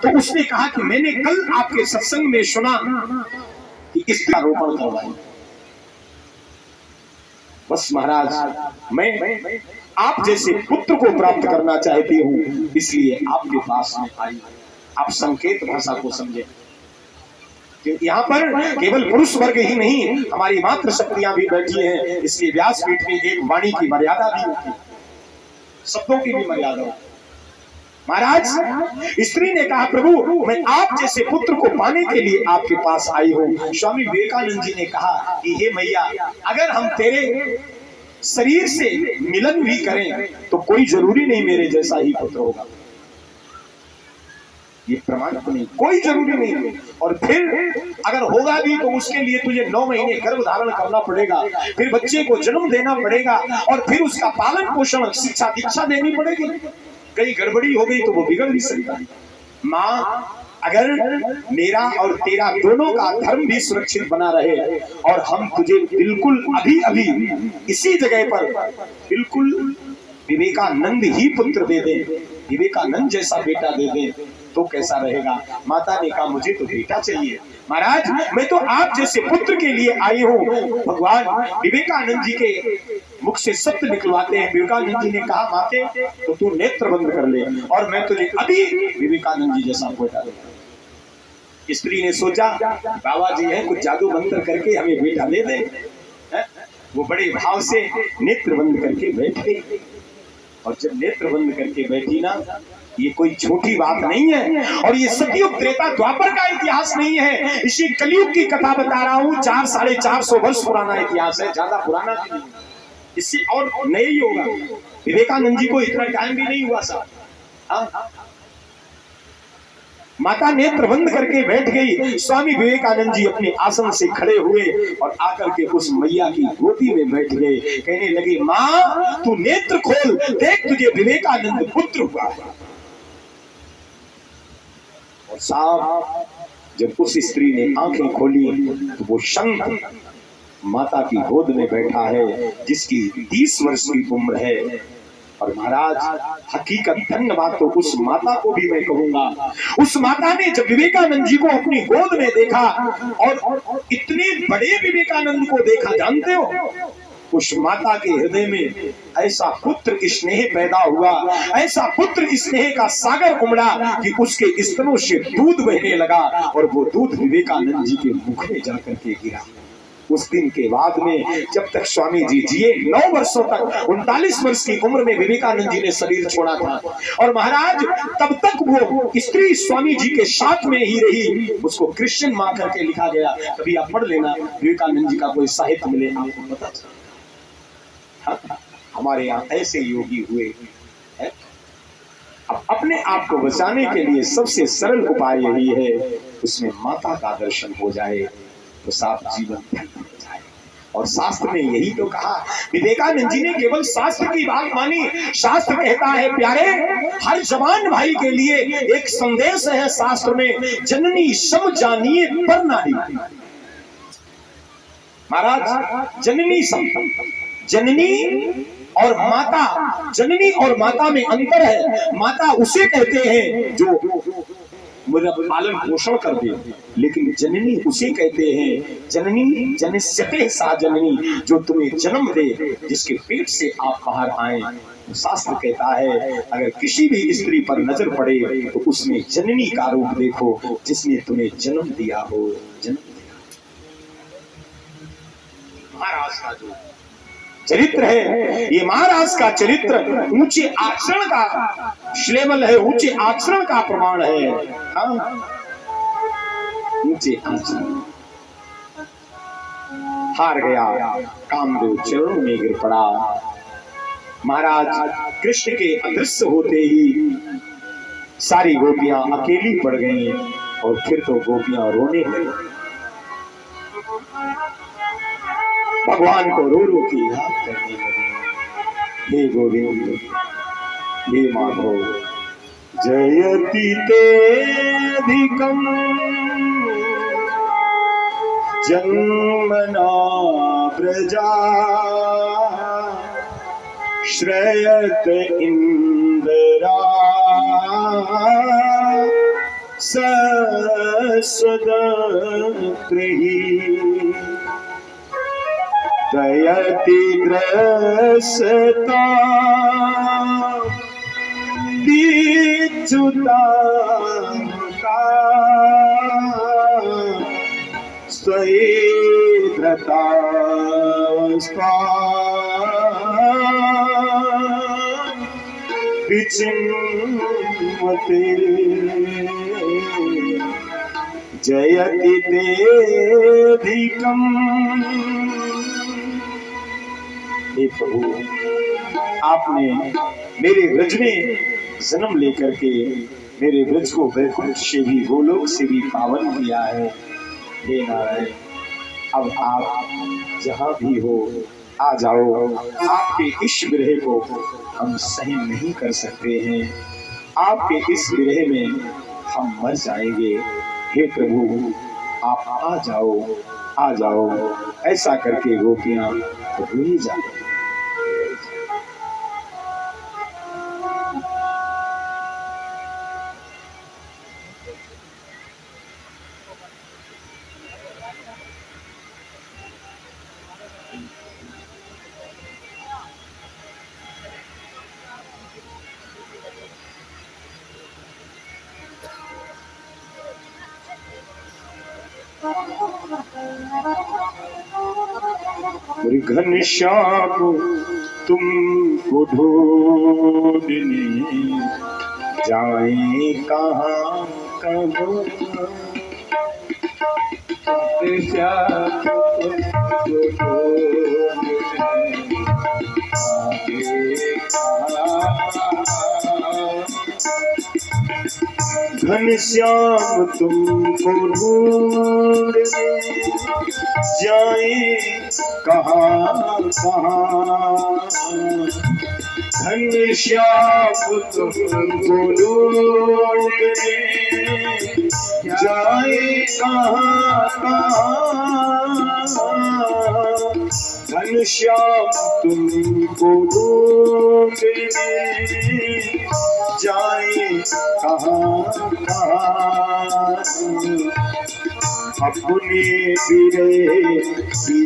तो उसने कहा कि मैंने कल आपके सत्संग में सुना कि इसका रोपण करवाएं। बस महाराज मैं आप जैसे पुत्र को प्राप्त करना चाहती हूँ, इसलिए आपके पास में आई। आप संकेत भाषा को समझे, क्योंकि यहाँ पर केवल पुरुष वर्ग ही नहीं, हमारी मातृ शक्तियां भी बैठी हैं, इसलिए व्यासपीठ में एक वाणी की मर्यादा भी होती है, शब्दों की भी मर्यादा होती है। महाराज स्त्री ने कहा, प्रभु मैं आप जैसे पुत्र को पाने के लिए आपके पास आई हूँ। स्वामी विवेकानंद जी ने कहा कि हे मैया, अगर हम तेरे शरीर से मिलन भी करें तो कोई जरूरी नहीं मेरे जैसा ही पुत्र होगा, ये प्रमाणित नहीं, कोई जरूरी नहीं। और फिर अगर होगा भी तो उसके लिए तुझे 9 महीने गर्भ धारण करना पड़ेगा, फिर बच्चे को जन्म देना पड़ेगा, और फिर उसका पालन पोषण शिक्षा दीक्षा देनी पड़ेगी। कहीं गड़बड़ी हो गई तो वो बिगड़ भी सकता है। माँ, अगर मेरा और तेरा दोनों का धर्म भी सुरक्षित बना रहे और हम तुझे बिल्कुल अभी अभी इसी जगह पर बिल्कुल विवेकानंद ही पुत्र दे दे, विवेकानंद जैसा बेटा दे दे, तो कैसा रहेगा? माता ने कहा, मुझे तो बेटा चाहिए महाराज, मैं तो आप जैसे पुत्र के लिए आई हूँ। भगवान विवेकानंद जी के मुख से सत्य निकलवाते हैं। विवेकानंद जी ने कहा, माते तो तू नेत्र बंद कर ले और मैं तुझे अभी विवेकानंद जी जैसा बेटा दूंगा। स्त्री ने सोचा बाबा जी हैं, कुछ जादू मंत्र करके हमें बेटा दे दे। वो बड़े भाव से नेत्र बंद करके बैठ गई, और जब नेत्र बंद करके बैठी ना, ये कोई छोटी बात नहीं है, और ये सतयुग त्रेता द्वापर का इतिहास नहीं है, इसी कलयुग की कथा बता रहा हूँ। 400-450 वर्ष पुराना इतिहास है, ज्यादा पुराना नहीं, इससे और नया ही होगा। विवेकानंद जी को इतना टाइम भी नहीं हुआ साहब। माता नेत्र बंद करके बैठ गई। स्वामी विवेकानंद जी अपने आसन से खड़े हुए और आकर के उस मैया की गोदी में बैठ गए। कहने लगे, माँ तू नेत्र खोल, देख तुझे विवेकानंद पुत्र हुआ। और साहब जब उस स्त्री ने आंखें खोली तो वो शंख माता की गोद में बैठा है, जिसकी 30 वर्ष की उम्र है। और महाराज हकीकत धन्यवाद तो उस माता को भी मैं कहूंगा। उस माता ने जब विवेकानंद जी को अपनी गोद में देखा और इतने बड़े विवेकानंद को देखा, जानते हो उस माता के हृदय में ऐसा पुत्र स्नेह पैदा हुआ, ऐसा पुत्र स्नेह का सागर उमड़ा कि उसके स्तनों से दूध बहने लगा, और वो दूध विवेकानंद जी के मुख में जाकर के गिरा। उस दिन के बाद में जब तक स्वामी जी जिए 9 वर्षों तक, 39 वर्ष की उम्र में विवेकानंद जी ने शरीर छोड़ा था। और महाराज तब तक वो स्त्री स्वामी जी के साथ में ही रही। उसको क्रिश्चियन मां करके लिखा गया। कभी आप पढ़ लेना, विवेकानंद जी का कोई साहित्य मिले आपको पता चले। हमारे यहाँ ऐसे योगी हुए है। अब अपने आप को बचाने के लिए सबसे सरल उपाय यही है, उसमें माता का दर्शन हो जाए तो साफ जीवन धन्य हो जाए। और शास्त्र ने यही तो कहा। विवेकानंद जी ने केवल शास्त्र की बात मानी। शास्त्र कहता है प्यारे, हर जवान भाई के लिए एक संदेश है शास्त्र में, जननी सम जानिए पर नारी। महाराज जननी सम, जननी और माता, जननी और माता में अंतर है। माता उसे कहते हैं जो मेरा पालन पोषण कर दे, लेकिन जननी उसे कहते हैं, जननी जनिष्यते सा जननी, जो तुम्हें जन्म दे, जिसके पेट से आप बाहर आए। शास्त्र कहता है अगर किसी भी स्त्री पर नजर पड़े तो उसमें जननी का रूप देखो, जिसने तुम्हें जन्म दिया हो, जन्म दिया। महाराज का जो चरित्र है, ये महाराज का चरित्र ऊंचे आचरण का श्लेबल है, ऊंचे आचरण का प्रमाण है। ऊंचे आचरण। हार गया, कामदेव चरणों में गिर पड़ा। महाराज कृष्ण के अदृश्य होते ही सारी गोपियां अकेली पड़ गईं, और फिर तो गोपियां रोने लगी। भगवान को रो रो के याद करने लगे, हे गोविंद, हे माधव, जयति तेऽधिकं जन्मना प्रजा, श्रयत इंदिरा ससदत्रहि दयति द्रसता दीक्षुता स्वैधता विचिन्वते जयति तेऽधिकम्। हे प्रभु, आपने मेरे व्रज में जन्म लेकर के मेरे व्रज को वैकुंठ से भी गोलोक से भी पावन किया है। हे नारायण, अब आप जहाँ भी हो आ जाओ। आपके इस विरह को हम सहन नहीं कर सकते हैं। आपके इस विरह में हम मर जाएंगे। हे प्रभु, आप आ जाओ, आ जाओ। ऐसा करके गोपियां रोई जाती। घनश्याम तुमको ढूंढने जाए कहाँ कब, घनश्याम तुमको ढूंढने जाए कहाँ कहाँ, घनश्याम तुमको ढूंढने जाए कहाँ कहाँ, घनश्याम तुमको ढूंढने जाए कहाँ कहाँ, अपने विरह की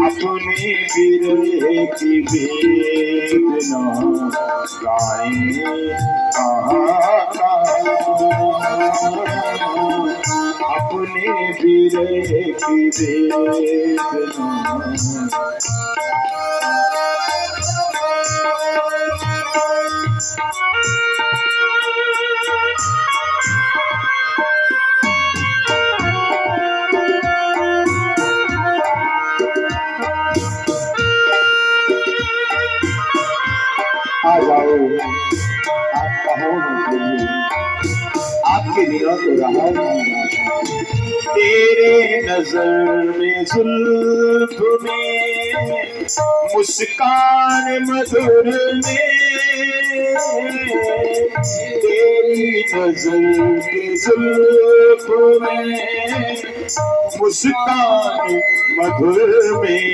अपने विरह की वेदना गाए कहाँ कहाँ, अपने विरह की वेदना। आ जाओ, आप कहो नहीं, आपके बिना तो रहा नहीं। तेरे नजर में जुल्फ में मुस्कान मधुर में, तेरी नजर के जुल्फ में मुस्कान मधुर में,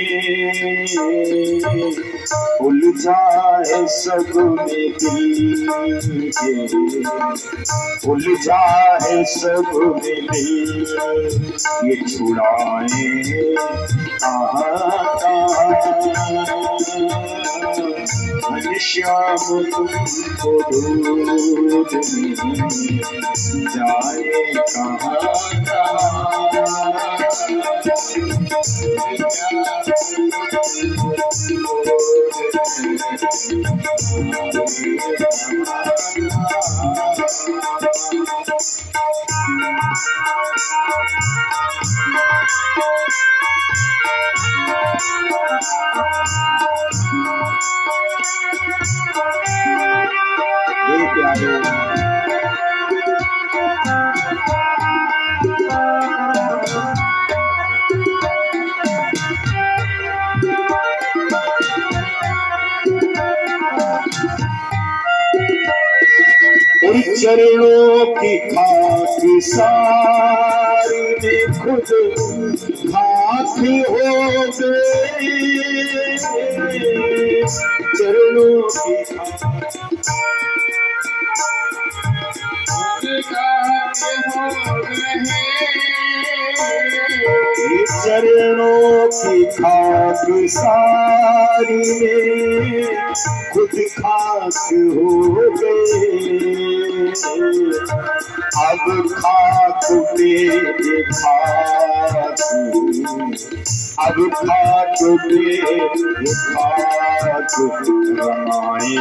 उलझा है सब में दिल, उलझा है सब में दिल, ये छुड़ाए कहाँ कहाँ, घनश्याम तुमको ढूंढने जाए कहाँ चरणों की खाक सारी में खुद खाक हो गए, चरणों की ये चरणों की खाक सारी में खुद खाक हो गए। अब खाक पे खाक, अब खाक पे खाक रमाए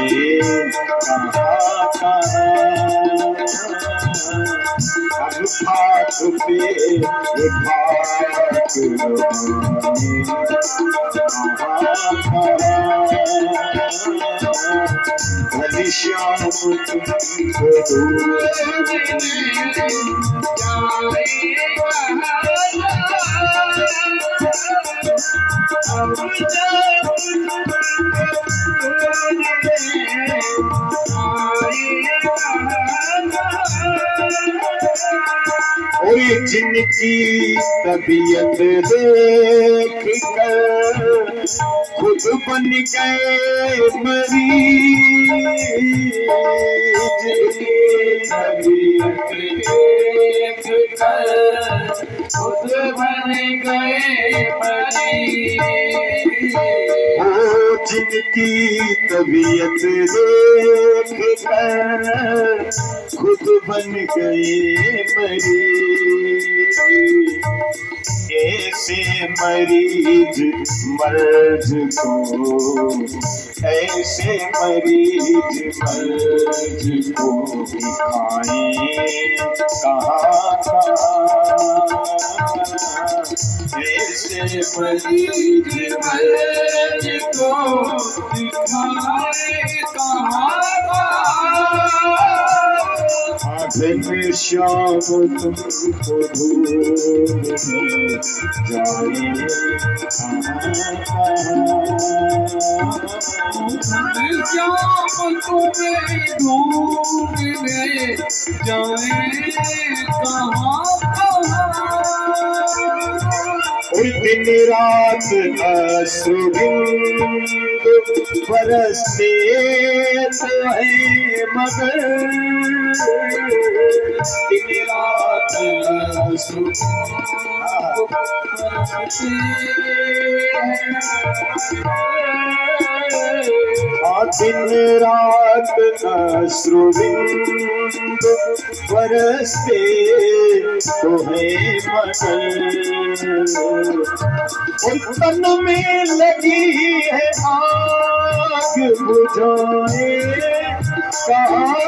कहाँ कहाँ। अब खाक पे खाक रमाए कहाँ कहाँ। घनश्याम तुमको दूर और जिनकी तबीयत देख कर खुद बन गए मरीज। तबीयत देख कर खुद बन गए मरीज। ओ जिनकी तबीयत देख कर खुद बन गए मरीज। ऐसे मरीज मर्ज को, ऐसे मरीज मर्ज को दिखाएं कहाँ कहाँ। ऐसे मरीज मर्ज को दिखाएं कहाँ कहाँ। घनश्याम तुमको ढूंढ जाए घनश्याम तुम्हें ढूंढने जाए कहाँ कहाँ। दिन रात अश्रुबिंदु बरसते तो है मगर। दिन रात अश्रुबिंदु बरसते दिन रात अश्रुबिंदु बरसते तो है मगर। और तन में लगी है आग बुझाए कहाँ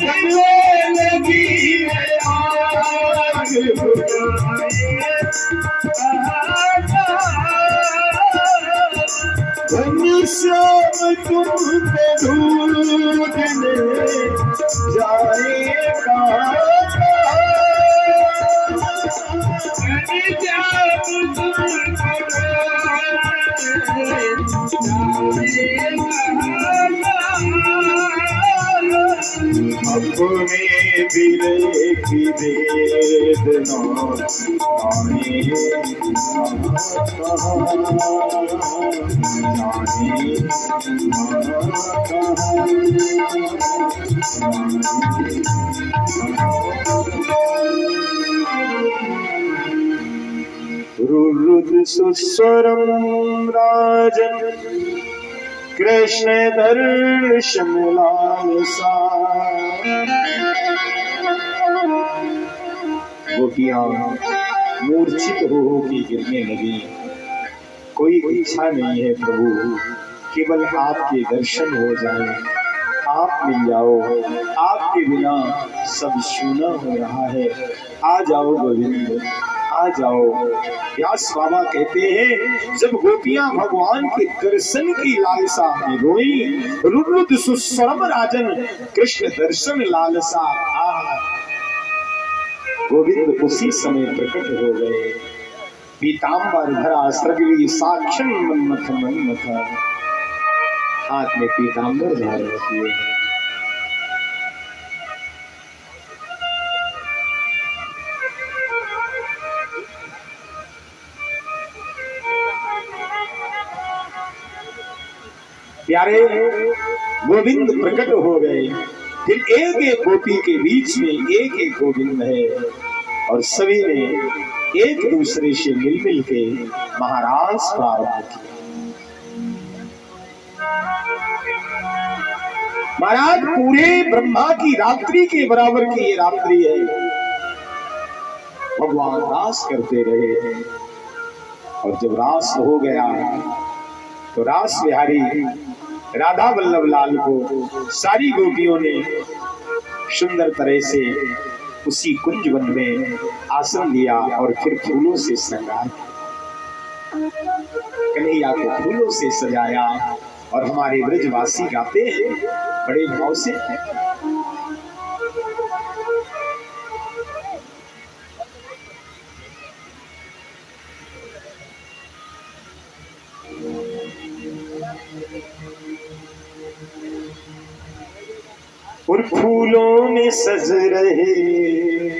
तन में लगी है आग बुझाए घनश्याम तुमको ढूंढने जाए कहाँ अपने दिल की वेदना रुरुद सुस्वरम राजन कृष्ण दर्शन लालसा। गोपियां मूर्छित हो के गिरने लगी। कोई इच्छा नहीं है प्रभु, केवल आपके दर्शन हो जाए, आप मिल जाओ। आपके बिना सब सूना हो रहा है। आ जाओ गोविंद, आ जाओ। व्यास बाबा कहते हैं जब गोपियां भगवान के दर्शन की लालसा में रोई, रुरुद सुस्वरम राजन कृष्ण दर्शन लालसा। गोविंद उसी समय प्रकट हो गए। पीताम्बर धरा सगली साक्षन मन्मथ मन्मथ। हाथ में पीताम्बर धारण किए। प्यारे गोविंद प्रकट हो गए। फिर एक एक गोपी के बीच में एक एक गोविंद है और सभी ने एक दूसरे से मिल मिल के महाराज प्रारंभ किया। महाराज पूरे ब्रह्मा की रात्रि के बराबर की ये रात्रि है। भगवान रास करते रहे और जब रास हो गया तो रास बिहारी राधा वल्लभ लाल को सारी गोपियों ने सुंदर तरह से उसी कुंजवन में आसन दिया और फिर फूलों से श्रृंगार कन्हैया को फूलों से सजाया। और हमारे ब्रजवासी गाते हैं बड़े भाव से, और फूलों में सज रहे